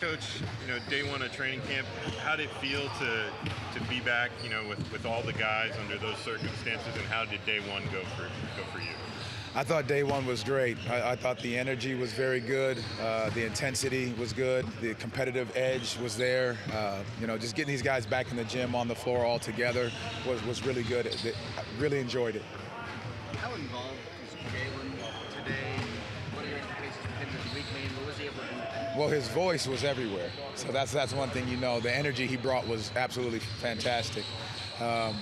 Coach, day one of training camp, how did it feel to be back, with all the guys under those circumstances, and how did day one go for you? I thought day one was great. I thought the energy was very good. The intensity was good. The competitive edge was there. Just getting these guys back in the gym on the floor all together was really good. I really enjoyed it. How involved is Jalen today? What are your expectations for him this week, man? What was he able to do? Well, his voice was everywhere. So that's one thing The energy he brought was absolutely fantastic.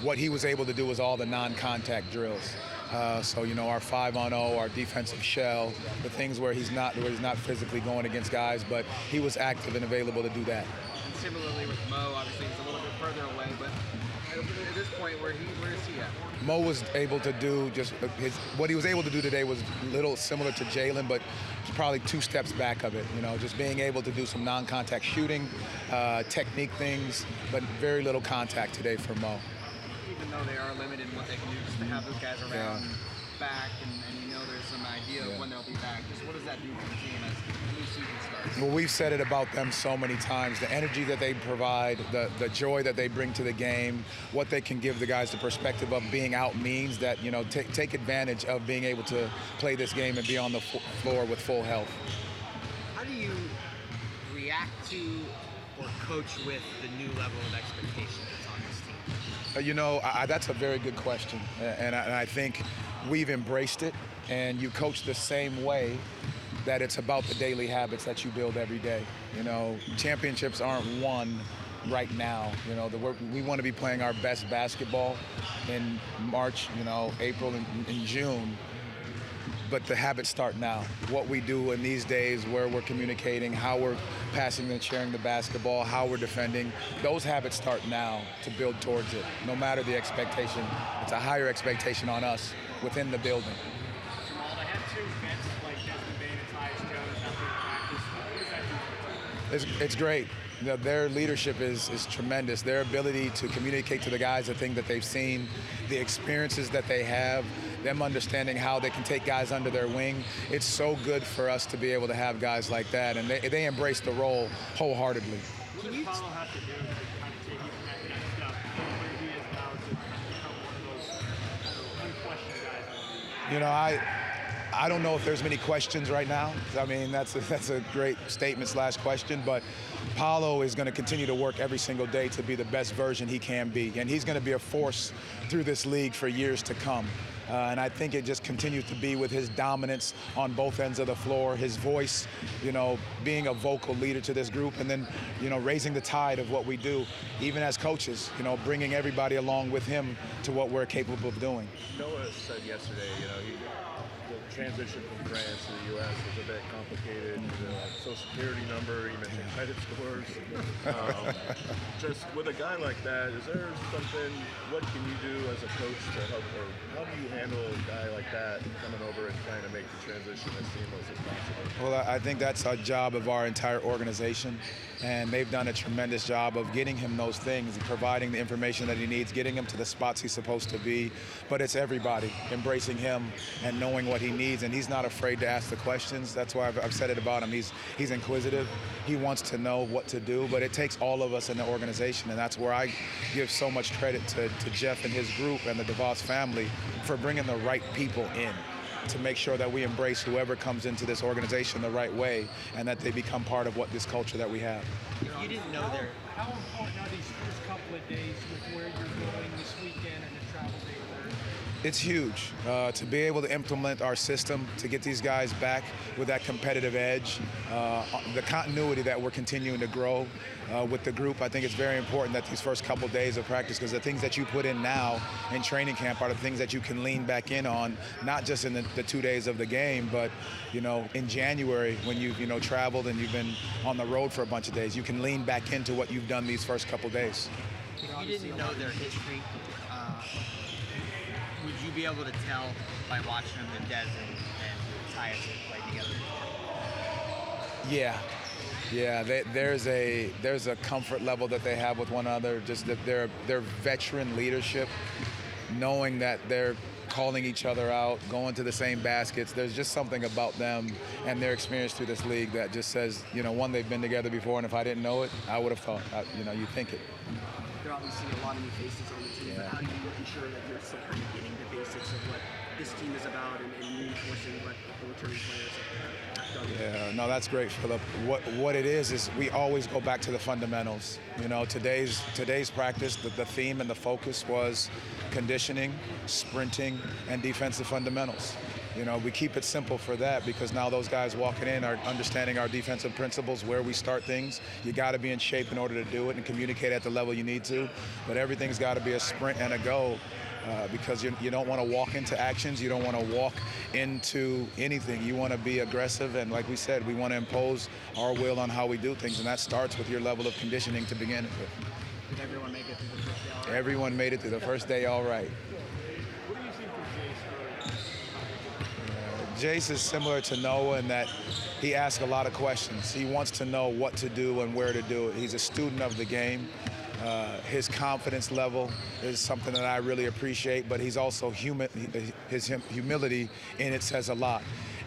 What he was able to do was all the non-contact drills. Our 5-on-0, our defensive shell, the things where he's not physically going against guys, but he was active and available to do that. And similarly with Mo, obviously he's a little bit further away, but at this point, where is he at? Mo was able to do what he was able to do today was a little similar to Jalen, but probably 2 steps back of it. Just being able to do some non-contact shooting, technique things, but very little contact today for Mo. Even though they are limited in what they can do, just to have those guys around back, and there's some idea of when they'll be back. Just what does that do for the team as the new season starts? Well, we've said it about them so many times. The energy that they provide, the joy that they bring to the game, what they can give the guys, the perspective of being out means that, take advantage of being able to play this game and be on the floor with full health. How do you react to or coach with the new level of expectation that's on this team? That's a very good question, and I think we've embraced it, and you coach the same way that it's about the daily habits that you build every day. Championships aren't won right now. We want to be playing our best basketball in March, April, and June. But the habits start now. What we do in these days, where we're communicating, how we're passing and sharing the basketball, how we're defending, those habits start now to build towards it. No matter the expectation, it's a higher expectation on us within the building. Jamal, I have 2 vets like Desmond Bane and Tyus Jones out there in practice. What does that do for the team? It's great. Their leadership is tremendous. Their ability to communicate to the guys the things that they've seen, the experiences that they have, them understanding how they can take guys under their wing. It's so good for us to be able to have guys like that, and they embrace the role wholeheartedly. What does Paolo have to do to kind of take that next step where he is now to become one of those unquestioned guys? I don't know if there's many questions right now. I mean, that's a great statement / question, but Paolo is going to continue to work every single day to be the best version he can be, and he's going to be a force through this league for years to come. And I think it just continues to be with his dominance on both ends of the floor, his voice, being a vocal leader to this group, and then, raising the tide of what we do, even as coaches, bringing everybody along with him to what we're capable of doing. Noah said yesterday, the transition from France to the U.S. was a bit complicated. Social Security number, you mentioned credit scores. Just with a guy like that, is there something, what can you do as a coach to help, or how do you handle a guy like that coming over and trying to make the transition as seamless as possible? Well, I think that's a job of our entire organization, and they've done a tremendous job of getting him those things, providing the information that he needs, getting him to the spots he's supposed to be. But it's everybody embracing him and knowing what he needs, and he's not afraid to ask the questions. That's why I've said it about him. He's inquisitive. He wants to know what to do, but it takes all of us in the organization, and that's where I give so much credit to Jeff and his group and the DeVos family for bringing the right people in to make sure that we embrace whoever comes into this organization the right way, and that they become part of this culture that we have. You didn't know there. How important are these first couple of days with where you're going this weekend and the travel day there? It's huge to be able to implement our system, to get these guys back with that competitive edge, the continuity that we're continuing to grow with the group. I think it's very important that these first couple days of practice, because the things that you put in now in training camp are the things that you can lean back in on, not just in the 2 days of the game, but in January when you've traveled and you've been on the road for a bunch of days, you can lean back into what you've done these first couple days. If you didn't know their history, would you be able to tell by watching them that Des and Tyus have played together before? Yeah, there's a comfort level that they have with one another, just that their veteran leadership, knowing that they're calling each other out, going to the same baskets. There's just something about them and their experience through this league that just says, one, they've been together before, and if I didn't know it, I would have thought, you think it. There are obviously a lot of new faces on the team, but how do you ensure that you're still kind of getting the basics of what this team is about and reinforcing what the returning players have done? Yeah, no, that's great, Philip. What it is we always go back to the fundamentals. Today's practice, the theme and the focus was conditioning, sprinting, and defensive fundamentals. We keep it simple for that because now those guys walking in are understanding our defensive principles, where we start things. You got to be in shape in order to do it and communicate at the level you need to. But everything's got to be a sprint and a go because you don't want to walk into actions. You don't want to walk into anything. You want to be aggressive. And like we said, we want to impose our will on how we do things. And that starts with your level of conditioning to begin with. Did everyone make it through the first day all right? Everyone made it through the first day all right. What do you think from Jace? Jace is similar to Noah in that he asks a lot of questions. He wants to know what to do and where to do it. He's a student of the game. His confidence level is something that I really appreciate, but he's also human. His humility in it says a lot.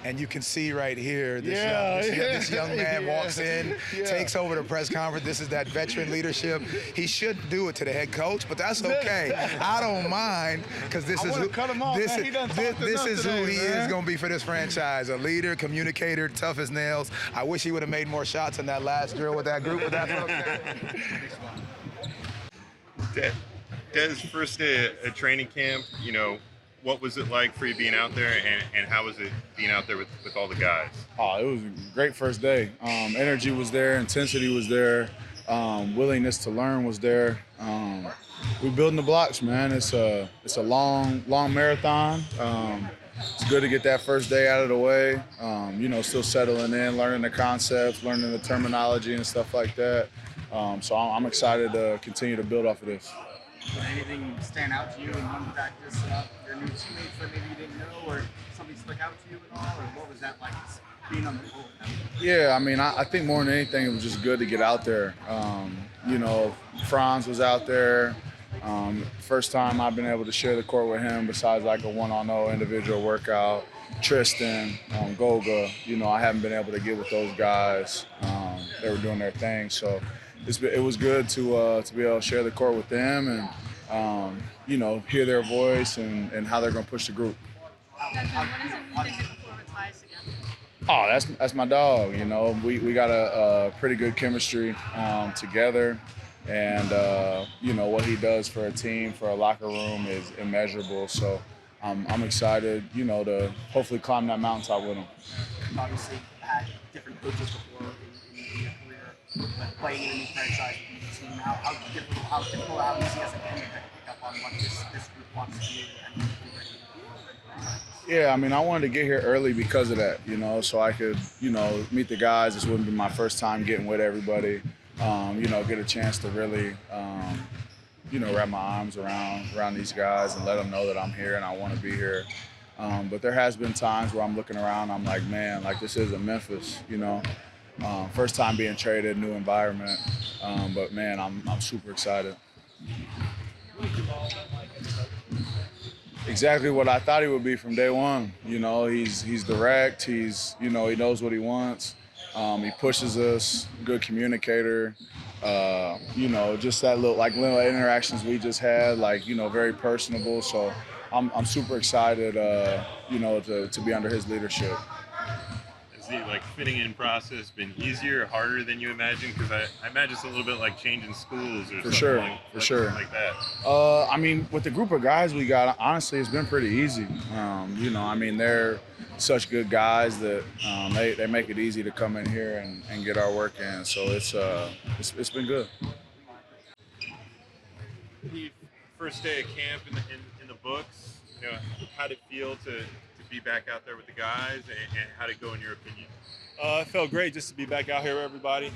And you can see right here, this young man walks in, takes over the press conference. This is that veteran leadership. He shouldn't do it to the head coach, but that's okay. I don't mind because this is who he is going to be for this franchise. A leader, communicator, tough as nails. I wish he would have made more shots in that last drill with that group, but that's okay. Des, first day at training camp, what was it like for you being out there, and how was it being out there with all the guys? Oh, it was a great first day. Energy was there, intensity was there, willingness to learn was there. We're building the blocks, man. It's a long marathon. It's good to get that first day out of the way. Still settling in, learning the concepts, learning the terminology and stuff like that. So I'm excited to continue to build off of this. Did anything stand out to you in one practice about your new teammates that maybe you didn't know, or something stuck out to you at all, or what was that like being on the floor with them? Yeah, I think more than anything, it was just good to get out there. Franz was out there. First time I've been able to share the court with him besides like a one-on-one individual workout. Tristan, Goga, I haven't been able to get with those guys. They were doing their thing, so it was good to be able to share the court with them and hear their voice and how they're going to push the group. Desmond, when is it when you think the floor with Tyus again? Oh, that's my dog. We got a pretty good chemistry together, and what he does for a team, for a locker room, is immeasurable. So I'm excited, to hopefully climb that mountaintop with him. You've obviously had different coaches before in your career, but playing in a new franchise with the team, how difficult, how easy as it can be to pick up on what this group wants to do and do right. Yeah, I wanted to get here early because of that, so I could, meet the guys. This wouldn't be my first time getting with everybody, get a chance to really, wrap my arms around these guys and let them know that I'm here and I want to be here. But there has been times where I'm looking around, I'm like, man, like this isn't Memphis, First time being traded, new environment. But man, I'm super excited. Exactly what I thought he would be from day one. He's direct. He knows what he wants. He pushes us. Good communicator. Just that little interactions we just had. Very personable. So I'm super excited. To be under his leadership. Has the fitting in process been easier or harder than you imagined? Because I imagine it's a little bit like changing schools or something like that. With the group of guys we got, honestly, it's been pretty easy. They're such good guys that they make it easy to come in here and get our work in. So it's been good. The first day of camp in the books, how did it feel to be back out there with the guys, and how did it go in your opinion? It felt great just to be back out here with everybody,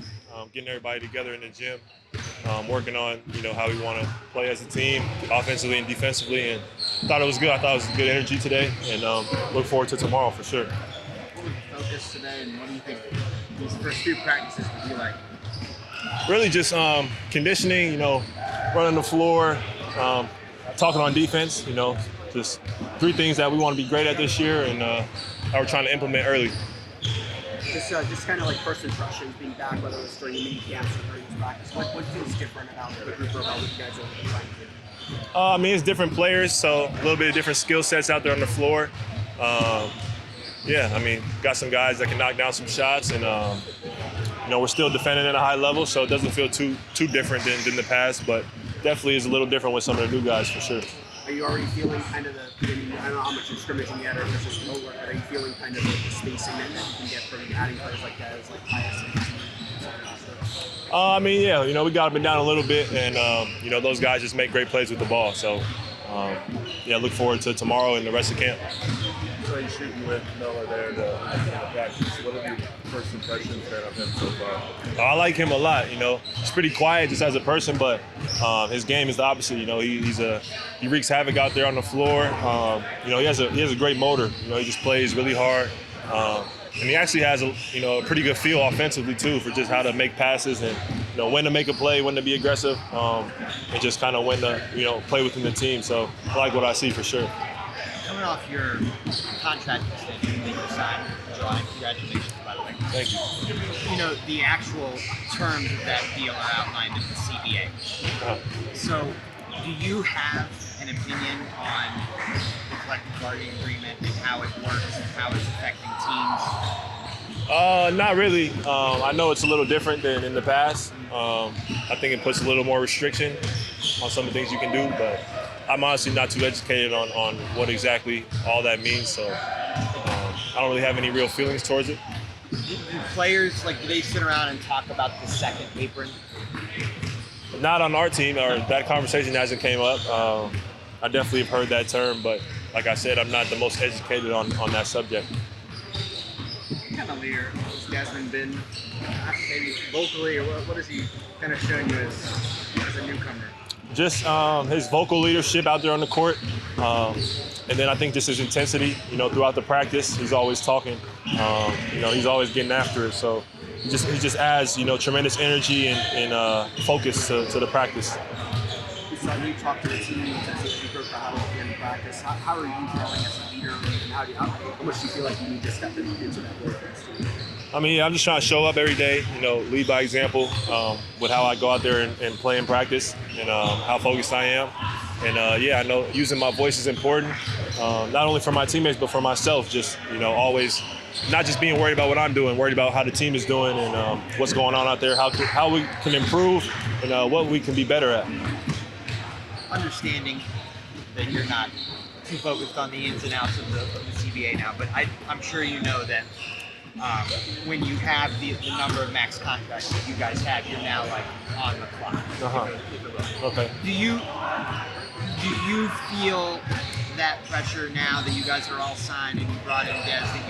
getting everybody together in the gym, working on how we want to play as a team, offensively and defensively, and thought it was good. I thought it was good energy today, and look forward to tomorrow for sure. What was the focus today, and what do you think these first few practices would be like? Really just running the floor, talking on defense, just three things that we want to be great at this year, and that we're trying to implement early. Just kind of like first impressions being back, whether it's during the mini camps or during practice. What feels different about the group or about what you guys are trying to do? I mean, it's different players, so a little bit of different skill sets out there on the floor. Yeah, I mean, got some guys that can knock down some shots, and you know, we're still defending at a high level, so it doesn't feel too different than the past, but definitely is a little different with some of the new guys for sure. Are you already feeling kind of I don't know how much you're scrimmaging yet, or if it's just remote work, but are you feeling kind of the spacing that you can get from adding players like that as like IS? I mean, yeah, you know, we got up and down a little bit, and you know, those guys just make great plays with the ball. So, yeah, look forward to tomorrow and the rest of camp. So you're shooting with Noah there to practice. What are your first impressions of him so far? I like him a lot. You know, he's pretty quiet just as a person, but his game is the opposite. You know, he wreaks havoc out there on the floor. You know, he has a great motor. You know, he just plays really hard. And he actually has a pretty good feel offensively too for just how to make passes and when to make a play, when to be aggressive, and just kind of when to play within the team. So I like what I see for sure. Coming off your contract extension that you signed in July, congratulations by the way. Thank you. You know, the actual terms of that deal are outlined in the CBA. So do you have an opinion on the collective bargaining agreement and how it works and how it's affecting teams? Not really. I know it's a little different than in the past. I think it puts a little more restriction on some of the things you can do, but I'm honestly not too educated on what exactly all that means, so I don't really have any real feelings towards it. Do players, do they sit around and talk about the second apron? Not on our team, or that conversation hasn't came up. I definitely have heard that term, but like I said, I'm not the most educated on that subject. What kind of leader has Desmond been, maybe vocally, or what is he kind of showing you as a newcomer? Just his vocal leadership out there on the court, and then I think just his intensity, throughout the practice. He's always talking, he's always getting after it. So he just adds, tremendous energy and focus to the practice. You talk to the team as you broke the huddle at the end of practice. How are you feeling as a leader, and how much do you feel like you need to step into that role? I mean, I'm just trying to show up every day, lead by example with how I go out there and play in practice and how focused I am. And I know using my voice is important, not only for my teammates, but for myself. Just, always not just being worried about what I'm doing, worried about how the team is doing and what's going on out there, how we can improve and what we can be better at. Understanding that you're not too focused on the ins and outs of the CBA now, but I'm sure you know that when you have the number of max contracts that you guys have, you're now on the clock. Okay. Do you feel that pressure now that you guys are all signed and you brought in Des, that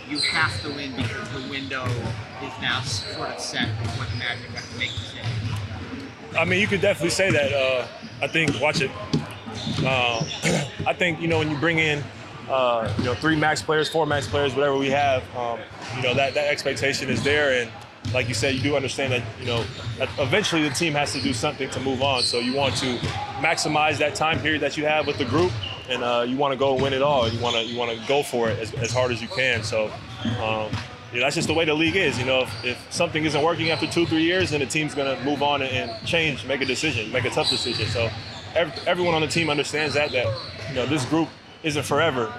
you have to win because the window is now sort of set before the Magic have to make decisions? I mean, you could definitely say that. I think, watch it. I think, when you bring in, 3 max players, 4 max players, whatever we have, that expectation is there. And like you said, you do understand that, eventually the team has to do something to move on. So you want to maximize that time period that you have with the group, and you want to go and win it all. You want to go for it as hard as you can. So, that's just the way the league is. If something isn't working after 2-3 years, then the team's going to move on and change, make a decision, make a tough decision. So everyone on the team understands that this group isn't forever.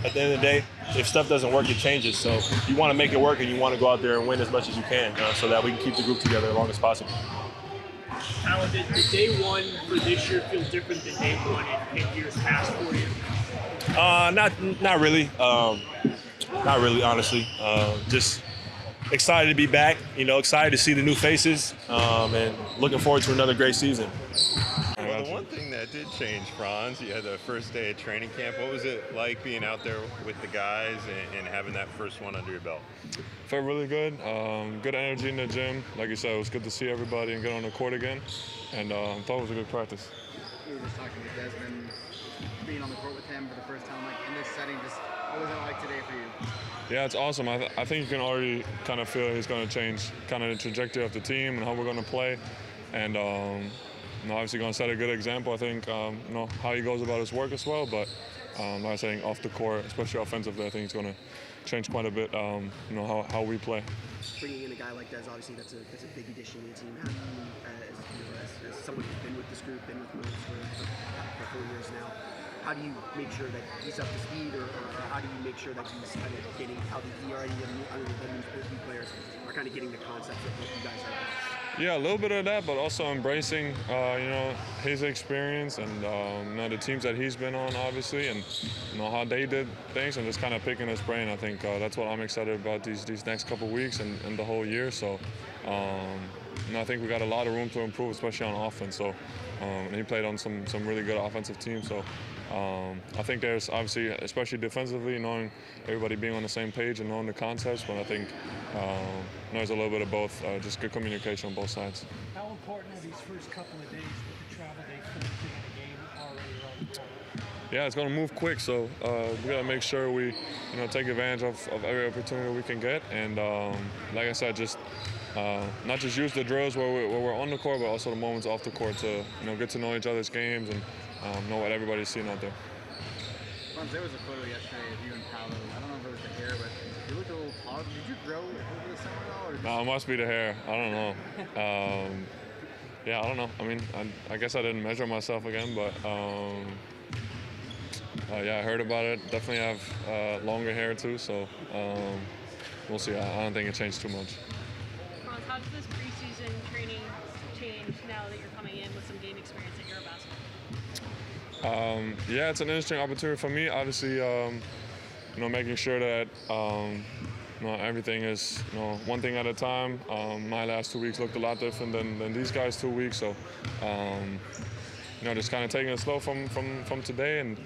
At the end of the day, if stuff doesn't work, it changes. So you want to make it work, and you want to go out there and win as much as you can, so that we can keep the group together as long as possible. Alan, did day one for this year feel different than day one in years past for you? Not really. Not really, honestly. Just excited to be back. Excited to see the new faces, and looking forward to another great season. Well, the one thing that did change, Franz, you had the first day of training camp. What was it like being out there with the guys and having that first one under your belt? Felt really good. Good energy in the gym. Like you said, it was good to see everybody and get on the court again. And thought it was a good practice. We were just talking with Desmond, being on the court with him for the first time, in this setting. What was it like today for you? Yeah, it's awesome. I think you can already kind of feel he's going to change kind of the trajectory of the team and how we're going to play. And obviously going to set a good example. I think how he goes about his work as well. But like I was saying, off the court, especially offensively, I think it's going to change quite a bit. How we play. Bringing in a guy like Des, obviously that's a big addition to the team. How do you, as someone who's been with this group, been with Mose for 4 years now, how do you make sure that he's up to speed, or how do you make sure that he's kind of getting how the already new players are kind of getting the concepts of what you guys are about? Yeah, a little bit of that, but also embracing, his experience and the teams that he's been on, obviously, and how they did things, and just kind of picking his brain. I think that's what I'm excited about these next couple weeks and the whole year. So, I think we got a lot of room to improve, especially on offense. So, and he played on some really good offensive teams. So, I think there's obviously, especially defensively, knowing everybody being on the same page and knowing the concepts. But I think there's a little bit of both, just good communication on both sides. How important are these first couple of days with the travel day for the game already around the corner? Yeah, it's going to move quick, so we got to make sure we, take advantage of every opportunity we can get, and like I said, just not just use the drills where we're on the court, but also the moments off the court to, get to know each other's games and know what everybody's seeing out there. Franz, there was a photo yesterday of you and Paolo. I don't know if it was the hair, but you looked a little taller. Did you grow over the summer at all? Or No, it must be the hair. I don't know. I don't know. I mean, I guess I didn't measure myself again, but I heard about it. Definitely have longer hair too, so we'll see. I don't think it changed too much. Franz, how does this preseason training change now that you're coming in with some game experience at Eurobasket? It's an interesting opportunity for me. Obviously, making sure that everything is one thing at a time. My last 2 weeks looked a lot different than these guys' 2 weeks, so just kind of taking it slow from today, and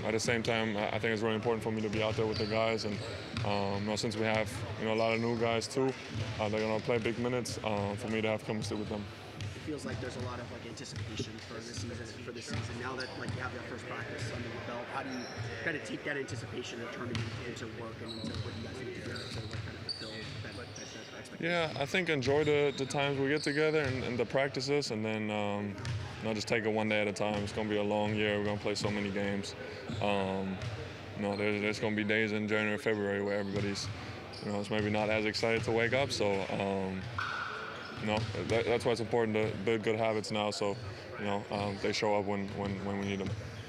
at the same time, I think it's really important for me to be out there with the guys, and since we have a lot of new guys too, they're going to play big minutes. For me to have chemistry with them. It feels like there's a lot of anticipation for this season. Now that you have that first practice under your belt, how do you kind of take that anticipation and turn it into work and into what you guys need to do to kind of fulfill that expectation? Yeah, I think enjoy the times we get together and the practices, and then just take it one day at a time. It's going to be a long year. We're going to play so many games. There's going to be days in January, February where everybody's it's maybe not as excited to wake up. So that's why it's important to build good habits now, so they show up when we need them.